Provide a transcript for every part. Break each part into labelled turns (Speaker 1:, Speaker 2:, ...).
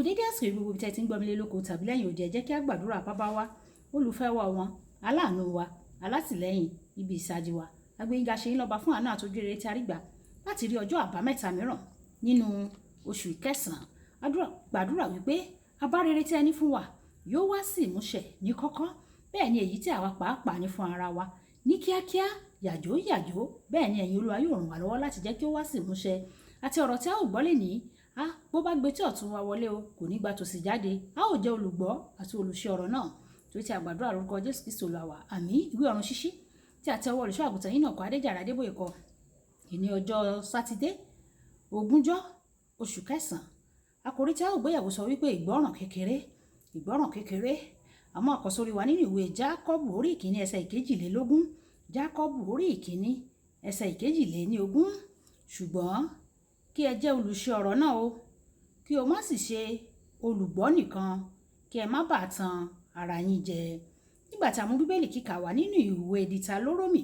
Speaker 1: Dédé àsìkò gbogbo ibi tí ẹ ti ń gbọ́ mi lé lóko tàbí lẹ́yìn òde, ẹ jẹ́ kí a gbàdúrà bàbá wa, olùfẹ́ wa wọn, aláàánú wa, alátìlẹ́yìn ibi ìsádi wa. Agbẹ́yìnga ṣe ń lọ́ba fún àánú àtòjú rere tí a rí gbà láti rí ọjọ́ àbámẹ́ta mìíràn nínú oṣù ìkẹsàn-án. Gbàdúrà wípé abá rere tí ẹ ní fún wa yóò wá sí ìmúṣẹ ní kọ́kọ́, bẹ́ẹ̀ ni èyí tí àwa pàápàá ní fún ara wa ní kíákíá, yàjó, bẹ́ẹ̀ ni ẹ̀yin Olúwa yóò ràn wá lọ́wọ́ láti jẹ́ kí ó wá sí ìmúṣẹ. Àti ọ̀rọ̀ tí a ò gbọ́ lè ní bó bá gbé tí ọ̀tún wa wọlé o kò ní gba tòsì jáde, a ó jẹ́ olùgbọ́ àti olùṣe ọ̀rọ̀ náà torí tí a gbàdúrà lórúkọ Jésù Kristi Olúwa wa. Àmín. Ìwé ọ̀run ṣíṣí tí a tẹ ọwọ́ olùṣọ́ àgùntàn yìí náà kọ Adéjàre Adébóyè kọ ìní ọjọ́ Sátidé 20 oṣù kẹsàn-án. Àkòrí tí a ó gbéyàwó sọ wípé ìgbọ́ràn kékeré. Àmọ́ àkọ́sórí wa nínú ìwé Jákọ́bù orí ìkíní ẹsẹ̀ ìkejìlélógún. Jákọ́bù orí ìkíní ẹsẹ̀ ìkejìlélógún. Ṣùgbọ́n kí ẹ jẹ́ olùṣe ọ̀rọ̀ náà o, kí o má sì ṣe olùgbọ́ nìkan, kí ẹ má bàa tan ara yín jẹ. Nígbà tí a mú bíbélì kíkà wá nínú ìwé Dìtálórómì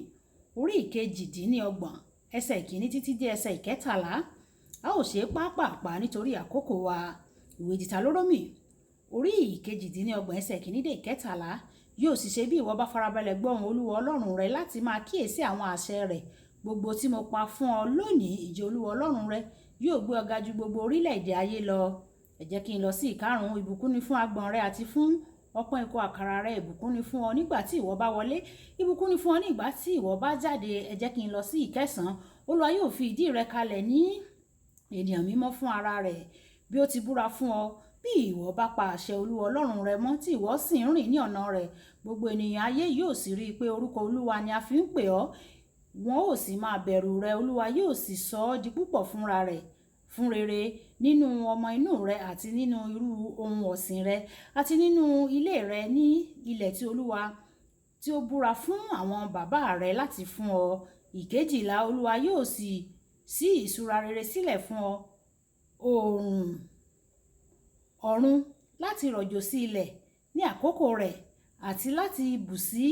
Speaker 1: orí ìkejìdínlọ́gbọ̀n ẹsẹ̀ ìkíní títí dé ẹsẹ̀ ìkẹtàlá, a ó ṣe pápápá nítorí àkókò wa. Ìwé Dìtálórómì orí ìkejìdínlọ́gbọ̀n ẹsẹ̀ ìkíní dé ìkẹtàlá. Yóò sì ṣe bí ìwọ bá farabalẹ̀ gbọ́ ohùn Olúwa Ọlọ́run rẹ láti máa kíyèsí àwọn àṣẹ rẹ̀ gbogbo tí mo pa fún ọ lónìí, ìjẹ́ Olúwa Ọlọ́run rẹ yóò gbé ọ ga ju gbogbo orílẹ̀-èdè ayé lọ. Ẹ jẹ́ kí n lọ sí ìkarùn-ún. Ìbùkún ni fún agbọ̀n rẹ àti fún ọpọ́n ìkó àkàrà rẹ. Ìbùkún ni fún ọ nígbà tí ìwọ bá wọlé, ìbùkún ni fún ọ nígbà tí ìwọ bá jáde. Ẹ jẹ́ kí n lọ sí ìkẹsàn-án. Olúwa yóò fi ìdí rẹ kalẹ̀ ní ènìyàn mímọ́ fún ara rẹ̀, bí ó ti búra fún ọ. Bí ìwọ bá pa àṣẹ Olúwa Ọlọ́run rẹ mọ́ tí ìwọ sì ń rìn ní ọ̀nà rẹ̀, gbogbo ènìyàn ayé yóò sì rí i pé orúkọ Olúwa ni a fi ń pè ọ́. Wọn ó sì máa bẹ̀rù rẹ. Olúwa yóò sì sọ ọ́ di púpọ̀ fúnra rẹ̀, fún rere nínú ọmọ inú rẹ àti nínú irú ohun ọ̀sìn rẹ àti nínú ilé rẹ ní ilẹ̀ tí Olúwa tí ó búra fún àwọn bàbá rẹ láti fún ọ. Ìkejìlá, Olúwa yóò sì ṣí ìṣúra rere sílẹ̀ fún ọ, oòrùn ọ̀run láti rọ̀jò sí ilẹ̀ ní àkókò rẹ̀ àti láti bù sí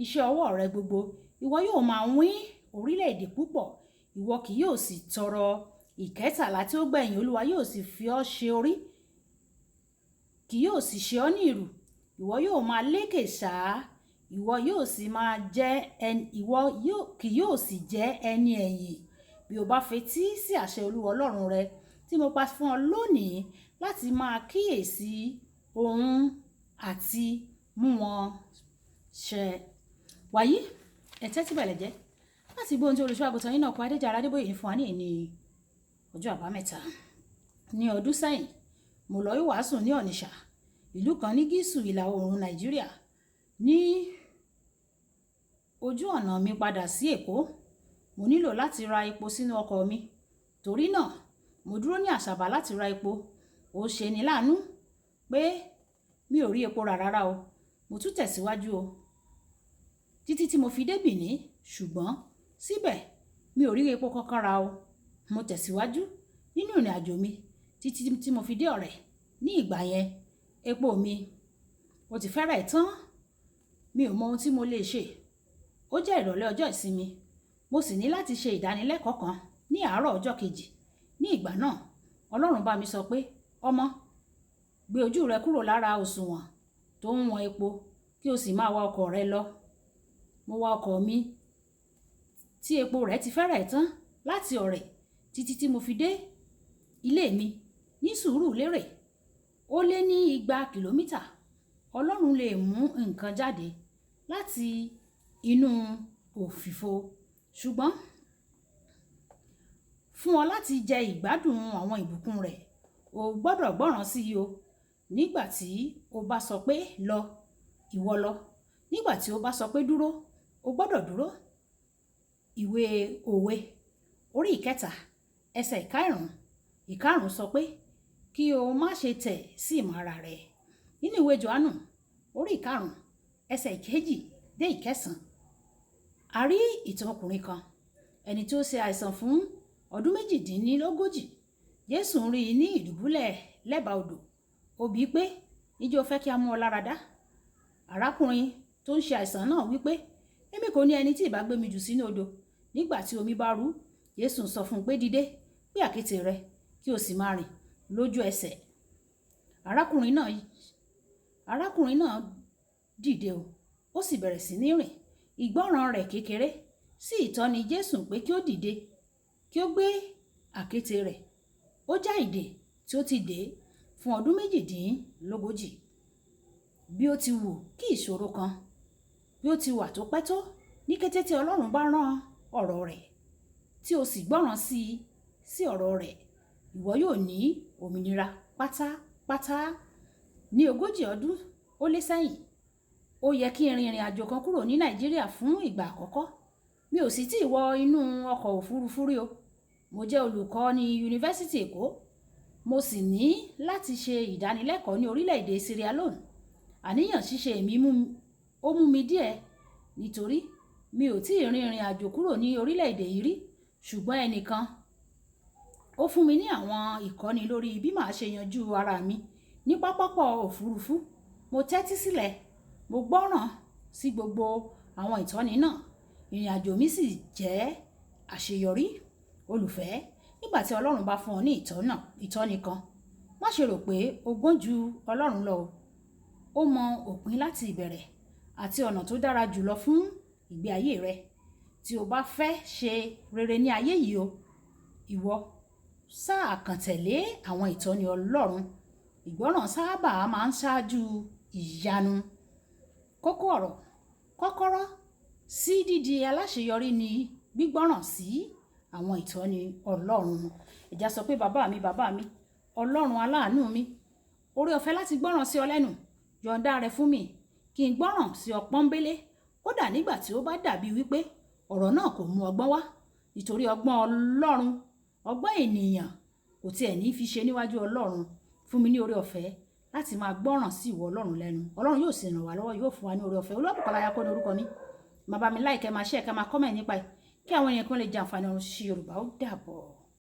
Speaker 1: iṣẹ́ ọwọ́ rẹ gbogbo. Ìwọ yóò máa wín orílẹ̀-èdè púpọ̀, ìwọ kì yóò sì tọrọ. Ìkẹtàlá tí ó gbẹ̀yìn, Olúwa yóò sì fi ọ́ ṣe orí, kì yóò sì ṣe ọ́ ní ìrù. Ìwọ yóò máa lékè ṣáá, ìwọ kì yóò sì jẹ́ ẹni ẹ̀yìn. Bí o bá fetí sí àṣẹ Olúwa Ọlọ́run rẹ tí mo pa fún ọ lónìí láti máa kíyèsí ohun àti mú wọn ṣẹ. Wàyí ẹ tẹ́tí bẹ̀lẹ̀ jẹ́ láti gbọ́ ohun tí olùṣọ́ àgùntàn yìí náà kọ Adéjàre Adébóyè fún wa ní ìní ọjọ́ àbámẹ́ta. Ní ọdún sẹ́yìn, mo lọ ìwàásù ní Ọ̀nìṣà, ìlú kan ní gíìsù ìlà oòrùn Nàìjíríà. Ní ojú ọ̀nà mi padà sí Èkó, mo nílò láti ra epo sínú ọkọ̀ mi. Torí náà, mo dúró ní Àṣàbà láti ra epo. Ó ṣe ni láàánú pé mi ò rí epo rà rárá o. Mo tún tẹ̀síwájú o títí tí mo fi dé Bìní, ṣùgbọ́n síbẹ̀ mi ò rí epo kankan rà o. Mo tẹ̀síwájú nínú ìrìn àjò mi títí tí mo fi dé Ọ̀rẹ́. Ní ìgbà yẹn, epo mi ó ti fẹ́rẹ̀ tán. Mi ò mọ ohun tí mo lè ṣe. Ó jẹ́ ìrọ̀lẹ́ ọjọ́ ìsinmi, mo sì ní láti ṣe ìdánilẹ́kọ̀ọ́ kan ní àárọ̀ ọjọ́ kejì. Ní ìgbà náà, Ọlọ́run bá mi sọ pé, ọmọ, gbé ojú rẹ kúrò lára òṣùwọ̀n tó ń wọn epo kí o sì máa wa ọkọ̀ rẹ lọ. Mo wa ọkọ̀ mi tí epo rẹ̀ ti fẹ́rẹ̀ tán láti Ọ̀rẹ́ títí tí mo fi dé ilé mi ní Sùúrùlérè. Ó lé ní 200 kìlómítà. Ọlọ́run lè mú nǹkan jáde láti inú òfìfo, ṣùgbọ́n fún ọ láti jẹ ìgbádùn àwọn ìbùkún rẹ̀, o gbọ́dọ̀ gbọ́ràn sí i o. Nígbà tí o bá sọ pé lọ, ìwọ lọ. Nígbà tí o bá sọ pé dúró, o gbọ́dọ̀ dúró. Ìwé Òwe orí 3 ẹsẹ̀ ìkarùn sọ pé kí o má ṣe tẹ̀ sí ìmọ̀ ara rẹ. Nínú ìwé Jòhánù orí 5 ẹsẹ̀ 2 dé 9, a rí ìtàn ọkùnrin kan, ẹni tí ó ṣe àìsàn fún ọdún 38. Jésù ń rí i ní ìdùbúlẹ̀ lẹ́bàá odò. Ó bi í pé, ǹjẹ́ o fẹ́ kí a mú ọ lára dá? Arákùnrin tó ń ṣe àìsàn náà wí pé, èmi kò ní ẹni tí ìbá gbé mi jù sínú odò nígbà tí omi bá ru. Jésù sọ fún un pé, dìde, gbé àkéte rẹ kí o sì máa rìn lójú ẹsẹ̀. arákùnrin náà dìde ó sì bẹ̀rẹ̀ sí ní rìn. Ìgbọ́ràn rẹ̀ kékeré sí ìtọ́ni Jésù pé kí ó dìde kí ó gbé àkéte rẹ̀, ó já ìdè tí ó ti dè fún ọdún 38. Bí ó ti wù kí ìṣòro kan bí ó ti wà tó pẹ́ tó, ní kété tí Ọlọ́run bá rán ọ̀rọ̀ rẹ̀ tí o sì gbọ́ràn sí ọ̀rọ̀ rẹ̀, ìwọ yóò ní òmìnira pátápátá. Ní 40 ọdún ó lé sẹ́yìn, ó yẹ kí n rin ìrìn àjò kan kúrò ní Nàìjíríà fún ìgbà àkọ́kọ́. Mi ò sì tí ì wọ inú ọkọ̀ òfurufú rí o. Mo jẹ́ olùkọ́ ní Yunifásítì Èkó. Mo sì ní láti ṣe ìdánilẹ́kọ̀ọ́ ní orílẹ̀-èdè Sierra Leone. Àníyàn ṣíṣe mi ó mú mi díẹ̀ nítorí mi ò tí ì rin ìrìn àjò kúrò ní orílẹ̀-èdè yìí rí. Ṣùgbọ́n ẹnìkan ó fún mi ní àwọn ìkọ́ni lórí bí màá ṣe yanjú ara mi ní pápákọ̀ òfurufú. Mo tẹ́tí sílẹ̀, mo gbọ́ràn sí gbogbo àwọn ìtọ́ni náà. Ìrìn àjò mi sì jẹ́ àṣeyọrí. Olùfẹ́, nígbà tí Ọlọ́run bá fún ọ ní ìtọ́ni kan, má ṣe rò pé o gbọ́n ju Ọlọ́run lọ. Ó mọ òpin láti ìbẹ̀rẹ̀ àti ọ̀nà tó dára jùlọ fún ìgbé ayé rẹ. Tí o bá fẹ́ ṣe rere ní ayé yìí ìwọ sáà kàn tẹ̀lé àwọn ìtọ́ni Ọlọ́run. Ìgbọ́ràn sábà máa ń ṣáájú ìyanu. Kókó ọ̀rọ̀: kọ́kọ́rọ́ sí dídi aláṣeyọrí ni gbígbọ́ràn sí àwọn ìtọ́ni Ọlọ́run. Ìjà sọ pé bàbá mi, Ọlọ́run aláàánú mi, oore ọ̀fẹ́ láti gbọ́ràn sí ọ lẹ́nu, yọ̀ǹda rẹ̀ fún mi kí n gbọ́ràn sí ọ pọ́nbélé, kódà nígbà tí ó bá dàbí wípé ọ̀rọ̀ náà kò mú ọgbọ́n wá, nítorí ọgbọ́n Ọlọ́run, ọgbọ́n ènìyàn kò tiẹ̀ ní fi ṣe níwájú Ọlọ́run. Fún mi ní oore ọ̀fẹ́ láti máa gbọ́ràn sí ìwọ Ọlọ́run lẹ́nu. Ọlọ́run yóò sì ràn wá lọ́wọ́, yóò fún wa ní oore ọ̀fẹ́. Olúwabùkọ́lá Ayákọ́ ní orúkọ mi. Máa bá mi like, máa share, máa comment nípa ẹ̀ kí àwọn ènìyàn kan lè jẹ àǹfààní ọ̀run ṣíṣe Yorùbá. Ó dàbọ̀.